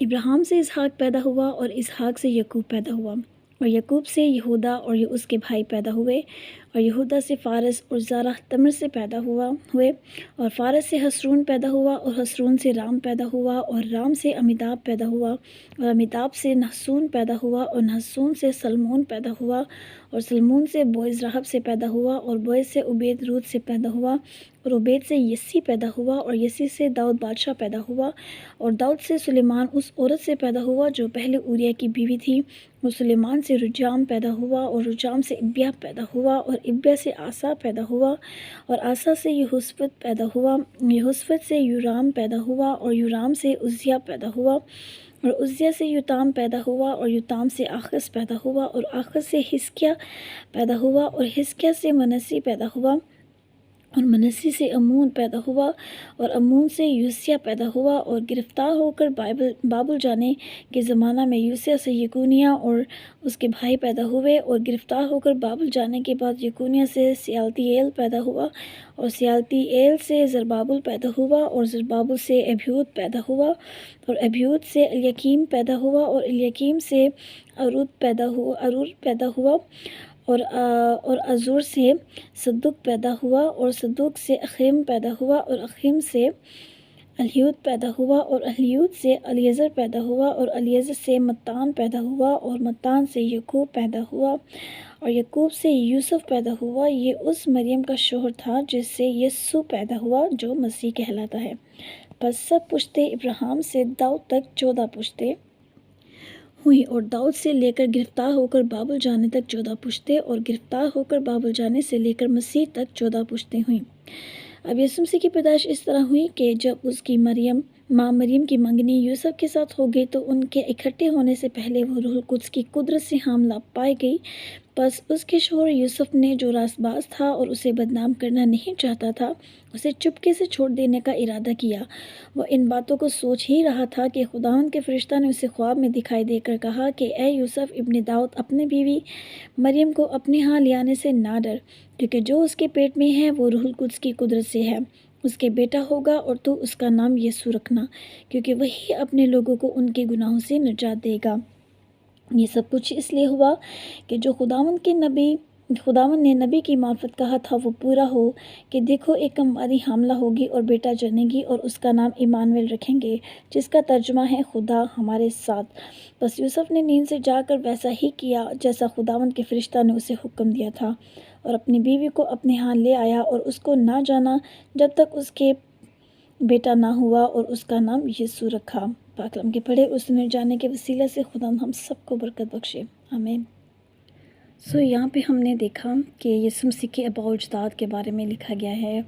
ابراہیم سے اسحاق پیدا ہوا اور اسحاق سے یعقوب پیدا ہوا اور یعقوب سے یہودا اور اس کے بھائی پیدا ہوئے اور یہودا سے فارس اور زارہ تمر سے پیدا ہوئے اور فارس سے حسرون پیدا ہوا اور حسرون سے رام پیدا ہوا اور رام سے امیداب پیدا ہوا اور امیداب سے نحسون پیدا ہوا اور نحسون سے سلمون پیدا ہوا اور سلمون سے بوئز رحب سے پیدا ہوا اور بوئز سے عبید رود سے پیدا ہوا اور عبید سے یسی پیدا ہوا اور یسی سے داؤد بادشاہ پیدا ہوا اور داؤد سے سلیمان اس عورت سے پیدا ہوا جو پہلے اوریا کی بیوی تھی اور سلیمان سے رجام پیدا ہوا اور رجام سے ابیا پیدا ہوا اور ابیا سے آسا پیدا ہوا اور آسا سے یہوسفت پیدا ہوا یہوسفت سے یورام پیدا ہوا اور یورام سے عزیہ پیدا ہوا اور عزیہ سے یوتام پیدا ہوا اور یوتام سے آخز پیدا ہوا اور آخز سے حزقیہ پیدا ہوا اور حزقیہ سے منسی پیدا ہوا اور منسی سے امون پیدا ہوا اور امون سے یوسیہ پیدا ہوا اور گرفتار ہو کر بابل جانے کے زمانہ میں یوسیہ سے یکونیہ اور اس کے بھائی پیدا ہوئے اور گرفتار ہو کر بابل جانے کے بعد یکونیہ سے سیالتییل پیدا ہوا اور سیالتییل سے زربابل پیدا ہوا اور زربابل سے ابیود پیدا ہوا اور ابیود سے الیاکیم پیدا ہوا اور الیاکیم سے ارور پیدا ہوا اور عزور سے صدوق پیدا ہوا اور صدوق سے اخیم پیدا ہوا اور اخیم سے الیود پیدا ہوا اور الیود سے الیعزر پیدا ہوا اور الیعزر سے متان پیدا ہوا اور متان سے یعقوب پیدا ہوا اور یعقوب سے یوسف پیدا ہوا۔ یہ اس مریم کا شوہر تھا جس سے یسوع پیدا ہوا جو مسیح کہلاتا ہے۔ پس سب پشتے ابراہیم سے داؤد تک 14 پشتے ہوئی اور داؤد سے لے کر گرفتار ہو کر بابل جانے تک 14 پشتے اور گرفتار ہو کر بابل جانے سے لے کر مسیح تک 14 پشتے ہوئیں۔ اب یسوع مسیح کی پیدائش اس طرح ہوئی کہ جب اس کی ماں مریم کی منگنی یوسف کے ساتھ ہو گئی تو ان کے اکٹھے ہونے سے پہلے وہ روح القدس کی قدرت سے حاملہ پائی گئی۔ پس اس کے شوہر یوسف نے جو راست باز تھا اور اسے بدنام کرنا نہیں چاہتا تھا اسے چپکے سے چھوڑ دینے کا ارادہ کیا۔ وہ ان باتوں کو سوچ ہی رہا تھا کہ خداوند کے فرشتہ نے اسے خواب میں دکھائی دے کر کہا کہ اے یوسف ابن داؤد اپنے بیوی مریم کو اپنے ہاں لے آنے سے نہ ڈر، کیونکہ جو اس کے پیٹ میں ہے وہ روح القدس کی قدرت سے ہے۔ اس کے بیٹا ہوگا اور تو اس کا نام یسوع رکھنا، کیونکہ وہی اپنے لوگوں کو ان کے گناہوں سے نجات دے گا۔ یہ سب کچھ اس لیے ہوا کہ جو خداوند نے نبی کی معرفت کہا تھا وہ پورا ہو، کہ دیکھو ایک کماری حاملہ ہوگی اور بیٹا جنے گی اور اس کا نام ایمانویل رکھیں گے، جس کا ترجمہ ہے خدا ہمارے ساتھ۔ بس یوسف نے نیند سے جاگ کر ویسا ہی کیا جیسا خداوند کے فرشتہ نے اسے حکم دیا تھا، اور اپنی بیوی کو اپنے ہاں لے آیا اور اس کو نہ جانا جب تک اس کے بیٹا نہ ہوا، اور اس کا نام یسوع رکھا۔ پاک کلام کے پڑھے اس نے جانے کے وسیلے سے خدا ہم سب کو برکت بخشے، آمین۔ یہاں پہ ہم نے دیکھا کہ یسوع مسیح کے آباء و اجداد کے بارے میں لکھا گیا ہے،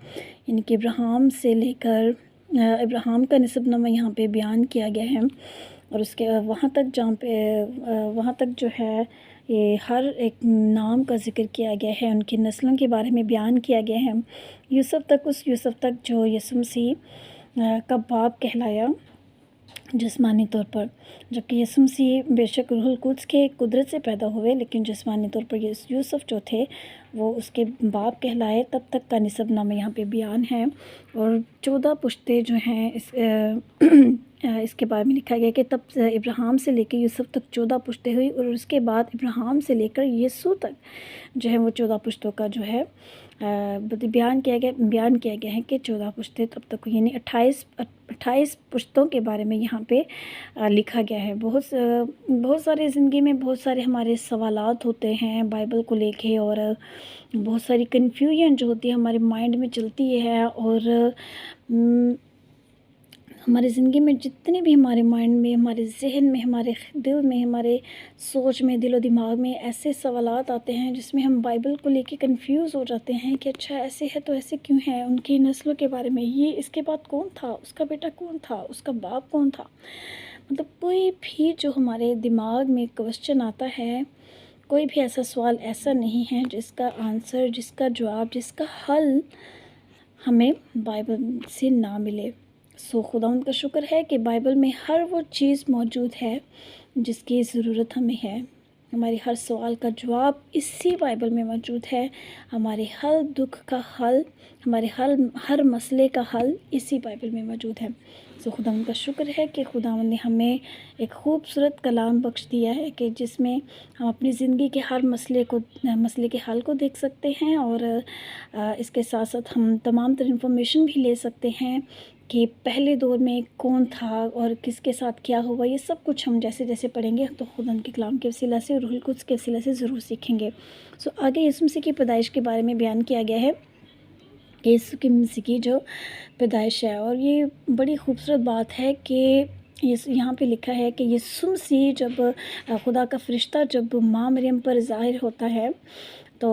یعنی کہ ابراہیم سے لے کر ابراہیم کا نسب نامہ یہاں پہ بیان کیا گیا ہے، اور اس کے وہاں تک جو ہے یہ ہر ایک نام کا ذکر کیا گیا ہے، ان کی نسلوں کے بارے میں بیان کیا گیا ہے، اس یوسف تک جو یسوع مسیح کا باپ کہلایا جسمانی طور پر، جبکہ یسوع مسیح بے شک روح القدس کے قدرت سے پیدا ہوئے، لیکن جسمانی طور پر یوسف جو تھے وہ اس کے باپ کہلائے۔ تب تک کا نسب نامہ یہاں پہ بیان ہے، اور 14 پشتے جو ہیں اس کے بارے میں لکھا گیا کہ تب ابراہیم سے لے کے یوسف تک 14 پشتے ہوئی، اور اس کے بعد ابراہیم سے لے کر یسوع تک جو ہے وہ 14 پشتوں کا جو ہے بیان کیا گیا ہے کہ 14 پشتے تب تک، یعنی 28 پشتوں کے بارے میں یہاں پہ لکھا گیا ہے۔ بہت سارے زندگی میں بہت سارے ہمارے سوالات ہوتے ہیں بائبل کو لے کے، اور بہت ساری کنفیوژن جو ہوتی ہے ہمارے مائنڈ میں چلتی ہے، اور ہماری زندگی میں جتنے بھی ہمارے مائنڈ میں، ہمارے ذہن میں، ہمارے دل میں، ہمارے سوچ میں، دل و دماغ میں ایسے سوالات آتے ہیں جس میں ہم بائبل کو لے کے کنفیوز ہو جاتے ہیں کہ اچھا ایسے ہے تو ایسے کیوں ہے، ان کی نسلوں کے بارے میں، یہ اس کے بعد کون تھا، اس کا بیٹا کون تھا، اس کا باپ کون تھا۔ مطلب کوئی بھی جو ہمارے دماغ میں کوسچن آتا ہے، کوئی بھی ایسا سوال ایسا نہیں ہے جس کا آنسر، جس کا جواب، جس کا حل ہمیں بائبل سے نہ ملے۔ خداوند کا شکر ہے کہ بائبل میں ہر وہ چیز موجود ہے جس کی ضرورت ہمیں ہے۔ ہمارے ہر سوال کا جواب اسی بائبل میں موجود ہے، ہمارے ہر دکھ کا حل، ہمارے ہر مسئلے کا حل اسی بائبل میں موجود ہے۔ خدا ان کا شکر ہے کہ خدا نے ہمیں ایک خوبصورت کلام بخش دیا ہے کہ جس میں ہم اپنی زندگی کے ہر مسئلے کے حل کو دیکھ سکتے ہیں، اور اس کے ساتھ ساتھ ہم تمام تر انفارمیشن بھی لے سکتے ہیں کہ پہلے دور میں کون تھا اور کس کے ساتھ کیا ہوا. یہ سب کچھ ہم جیسے جیسے پڑھیں گے تو خدا کے کلام کے وسیلہ سے، روح القدس کے وسیلہ سے ضرور سیکھیں گے. آگے یسوع مسیح کی پیدائش کے بارے میں بیان کیا گیا ہے کہ یسوع مسیح کی جو پیدائش ہے، اور یہ بڑی خوبصورت بات ہے کہ یہاں پہ لکھا ہے کہ یسوع مسیح جب خدا کا فرشتہ جب ماں مریم پر ظاہر ہوتا ہے تو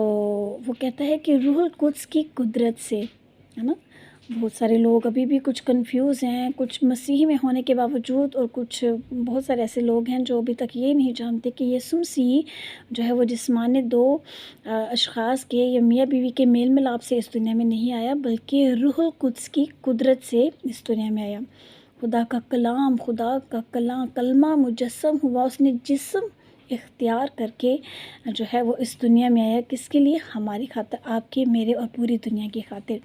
وہ کہتا ہے کہ روح القدس کی قدرت سے، ہے نا. بہت سارے لوگ ابھی بھی کچھ کنفیوز ہیں، کچھ مسیحی میں ہونے کے باوجود، اور کچھ بہت سارے ایسے لوگ ہیں جو ابھی تک یہ نہیں جانتے کہ یسوع مسیح جو ہے وہ جسمانی دو اشخاص کے یا میاں بیوی کے میل ملاپ سے اس دنیا میں نہیں آیا، بلکہ روح القدس کی قدرت سے اس دنیا میں آیا. خدا کا کلمہ مجسم ہوا، اس نے جسم اختیار کر کے جو ہے وہ اس دنیا میں آیا. کس کے لیے؟ ہماری خاطر، آپ کے، میرے اور پوری دنیا کی خاطر.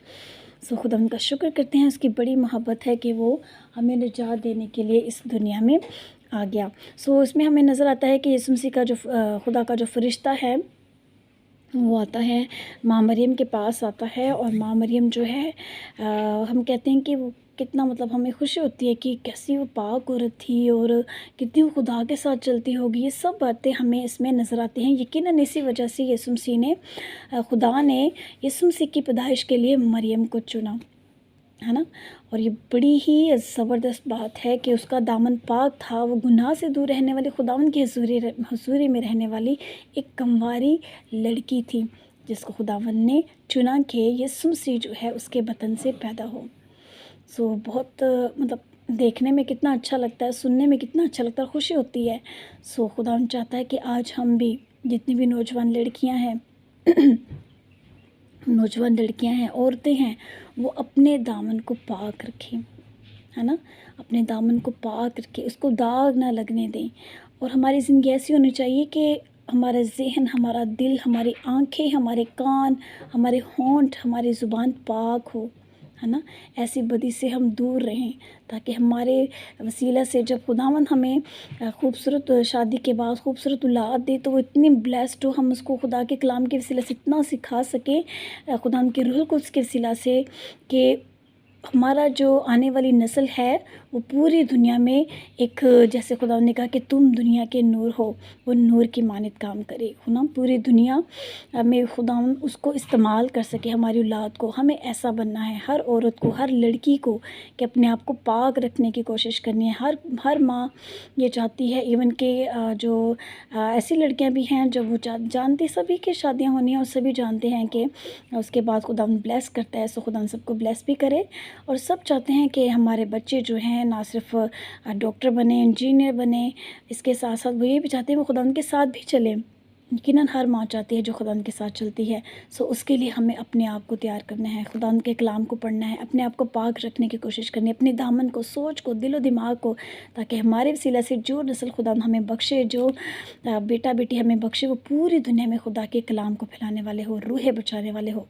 خدا ان کا شکر کرتے ہیں، اس کی بڑی محبت ہے کہ وہ ہمیں نجات دینے کے لیے اس دنیا میں آ گیا. اس میں ہمیں نظر آتا ہے کہ یسوع مسیح کا جو خدا کا جو فرشتہ ہے وہ آتا ہے ماں مریم کے پاس آتا ہے، اور ماں مریم جو ہے ہم کہتے ہیں کہ وہ کتنا، مطلب ہمیں خوشی ہوتی ہے کہ کیسی وہ پاک عورت تھی اور کتنی وہ خدا کے ساتھ چلتی ہوگی. یہ سب باتیں ہمیں اس میں نظر آتی ہیں. یقیناً اسی وجہ سے یسوع مسیح نے، خدا نے یسوع مسیح کی پیدائش کے لیے مریم کو چنا، ہے نا. اور یہ بڑی ہی زبردست بات ہے کہ اس کا دامن پاک تھا. وہ گناہ سے دور رہنے والی، خداوند کی حضوری میں رہنے والی ایک کنواری لڑکی تھی جس کو خداوند نے چنا کہ یسوع مسیح جو ہے اس کے بطن سے پیدا ہو. بہت مطلب دیکھنے میں کتنا اچھا لگتا ہے، سننے میں کتنا اچھا لگتا ہے، خوشی ہوتی ہے. خداوند چاہتا ہے کہ آج ہم بھی جتنی بھی نوجوان لڑکیاں ہیں عورتیں ہیں، وہ اپنے دامن کو پاک رکھیں، ہے نا. اپنے دامن کو پاک رکھیں، اس کو داغ نہ لگنے دیں. اور ہماری زندگی ایسی ہونی چاہیے کہ ہمارا ذہن، ہمارا دل، ہماری آنکھیں، ہمارے کان، ہمارے ہونٹ، ہماری زبان پاک ہو، ہے نا. ایسی بدی سے ہم دور رہیں تاکہ ہمارے وسیلہ سے جب خداوند ہمیں خوبصورت شادی کے بعد خوبصورت اولاد دے تو وہ اتنی بلیسڈ ہو، ہم اس کو خدا کے کلام کے وسیلہ سے اتنا سکھا سکیں خداوند کے روح القدس کے وسیلہ سے کہ ہمارا جو آنے والی نسل ہے وہ پوری دنیا میں ایک، جیسے خدا نے کہا کہ تم دنیا کے نور ہو، وہ نور کی مانند کام کرے، ہے نا. پوری دنیا میں خدا اس کو استعمال کر سکے. ہماری اولاد کو ہمیں ایسا بننا ہے، ہر عورت کو، ہر لڑکی کو، کہ اپنے آپ کو پاک رکھنے کی کوشش کرنی ہے. ہر ماں یہ چاہتی ہے، ایون کہ جو ایسی لڑکیاں بھی ہیں جو وہ جانتی، سبھی کی شادیاں ہونی ہیں اور سبھی جانتے ہیں کہ اس کے بعد خدا بلیس کرتا ہے. خدا سب کو بلیس بھی کرے. اور سب چاہتے ہیں کہ ہمارے بچے جو ہیں نہ صرف ڈاکٹر بنے، انجینئر بنے، اس کے ساتھ ساتھ وہ یہ بھی چاہتے ہیں وہ خدا ان کے ساتھ بھی چلیں. یقیناً ہر ماں چاہتی ہے جو خدا ان کے ساتھ چلتی ہے. اس کے لیے ہمیں اپنے آپ کو تیار کرنا ہے، خدا ان کے کلام کو پڑھنا ہے، اپنے آپ کو پاک رکھنے کی کوشش کرنی ہے، اپنے دامن کو، سوچ کو، دل و دماغ کو، تاکہ ہمارے وسیلہ سے جو نسل خدا ہمیں بخشے، جو بیٹا بیٹی ہمیں بخشے، وہ پوری دنیا میں خدا کے کلام کو پھیلانے والے ہو، روحیں بچانے والے ہو.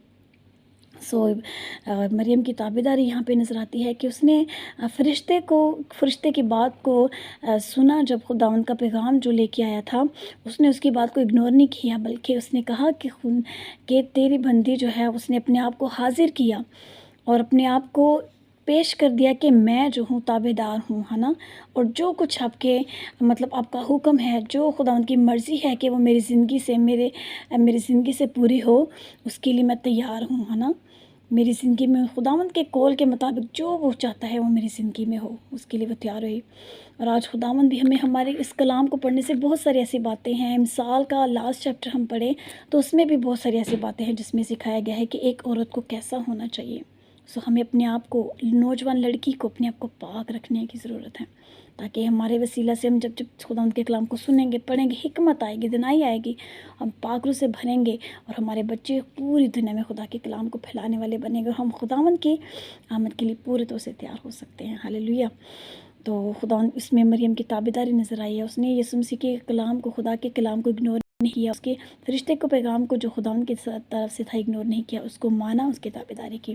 مریم کی تابعداری یہاں پہ نظر آتی ہے کہ اس نے فرشتے کی بات کو سنا. جب خداوند کا پیغام جو لے کے آیا تھا، اس نے اس کی بات کو اگنور نہیں کیا، بلکہ اس نے کہا کہ تیری بندی جو ہے اس نے اپنے آپ کو حاضر کیا اور اپنے آپ کو پیش کر دیا کہ میں جو ہوں تابعدار ہوں، ہے نا. اور جو کچھ آپ کے مطلب آپ کا حکم ہے، جو خداوند کی مرضی ہے کہ وہ میری زندگی سے پوری ہو، اس کے لیے میں تیار ہوں، ہے نا. میری زندگی میں خداوند کے قول کے مطابق جو وہ چاہتا ہے وہ میری زندگی میں ہو، اس کے لیے وہ تیار ہوئی. اور آج خداوند بھی ہمیں ہمارے اس کلام کو پڑھنے سے بہت ساری ایسی باتیں ہیں. مثال کا لاسٹ چیپٹر ہم پڑھیں تو اس میں بھی بہت ساری ایسی باتیں ہیں جس میں سکھایا گیا ہے کہ ایک عورت کو کیسا ہونا چاہیے. ہمیں اپنے آپ کو، نوجوان لڑکی کو اپنے آپ کو پاک رکھنے کی ضرورت ہے، تاکہ ہمارے وسیلہ سے ہم جب خداوند کے کلام کو سنیں گے، پڑھیں گے، حکمت آئے گی، دنائی آئے گی، ہم پاک روح سے بھریں گے اور ہمارے بچے پوری دنیا میں خدا کے کلام کو پھیلانے والے بنیں گے اور ہم خداوند کی آمد کے لیے پورے طور سے تیار ہو سکتے ہیں. ہاللیلویہ. تو خداوند اس میں مریم کی تابعداری نظر آئی ہے. اس نے یسوع مسیح کے کلام کو، خدا کے کلام کو اگنور نہیں کیا، اس کے فرشتے کو پیغام کو جو خداوند کی طرف سے تھا اگنور نہیں کیا، اس کو مانا، اس کی تابعداری کی.